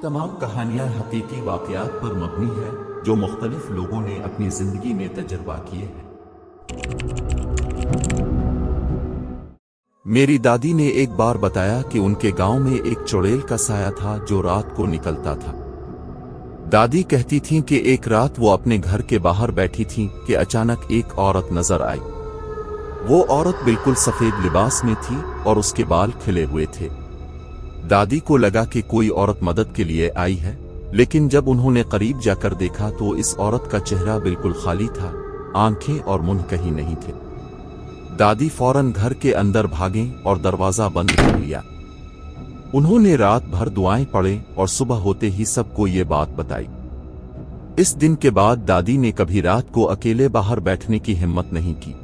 तमाम कहानियां हकीकी वाकयात पर मबनी है जो मुख्तलिफ लोगों ने अपनी जिंदगी में तजर्बा किए हैं। मेरी दादी ने एक बार बताया कि उनके गांव में एक चुड़ैल का साया था जो रात को निकलता था। दादी कहती थीं कि एक रात वो अपने घर के बाहर बैठी थीं कि अचानक एक औरत नजर आई। वो औरत बिल्कुल सफेद लिबास में थी और उसके बाल खिले हुए थे। दादी को लगा कि कोई औरत मदद के लिए आई है, लेकिन जब उन्होंने करीब जाकर देखा तो इस औरत का चेहरा बिल्कुल खाली था, आंखें और मुंह कहीं नहीं थे। दादी फौरन घर के अंदर भागें और दरवाजा बंद कर लिया। उन्होंने रात भर दुआएं पढ़े और सुबह होते ही सबको ये बात बताई। इस दिन के बाद दादी ने कभी रात को अकेले बाहर बैठने की हिम्मत नहीं की।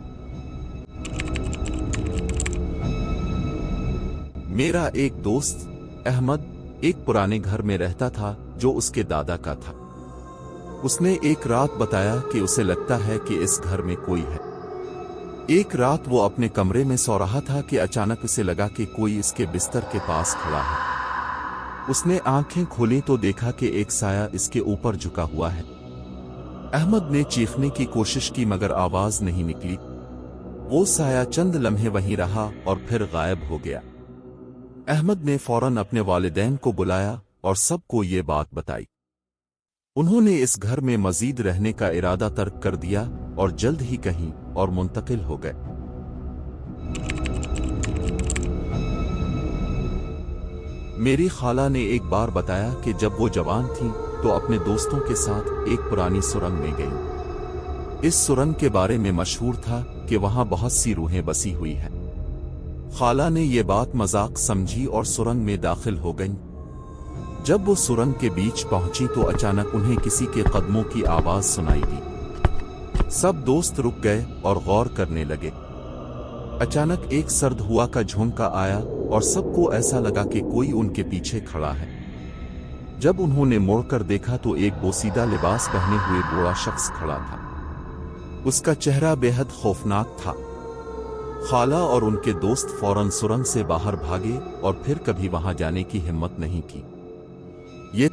मेरा एक दोस्त अहमद एक पुराने घर में रहता था जो उसके दादा का था। उसने एक रात बताया कि उसे लगता है कि इस घर में कोई है। एक रात वो अपने कमरे में सो रहा था कि अचानक उसे लगा कि कोई इसके बिस्तर के पास खड़ा है। उसने आंखें खोली तो देखा कि एक साया इसके ऊपर झुका हुआ है। अहमद ने चीखने की कोशिश की मगर आवाज नहीं निकली। वो साया चंद लम्हे वहीं रहा और फिर गायब हो गया। अहमद ने फौरन अपने वालिदैन को बुलाया और सबको ये बात बताई। उन्होंने इस घर में मजीद रहने का इरादा तर्क कर दिया और जल्द ही कहीं और मुंतकिल हो गए। मेरी खाला ने एक बार बताया कि जब वो जवान थीं तो अपने दोस्तों के साथ एक पुरानी सुरंग में गईं। इस सुरंग के बारे में मशहूर था कि वहां बहुत सी रूहें बसी हुई हैं। खाला ने ये बात मजाक समझी और सुरंग में दाखिल हो गईं। जब वो सुरंग के बीच पहुंची तो अचानक उन्हें किसी के कदमों की आवाज सुनाई दी। सब दोस्त रुक गए और गौर करने लगे। अचानक एक सर्द हुआ का झोंका आया और सबको ऐसा लगा कि कोई उनके पीछे खड़ा है। जब उन्होंने मुड़कर देखा तो एक बोसीदा लिबास पहने हुए बूढ़ा शख्स खड़ा था। उसका चेहरा बेहद खौफनाक था। खाला और उनके दोस्त फौरन सुरंग से बाहर भागे और फिर कभी वहां जाने की हिम्मत नहीं की। ये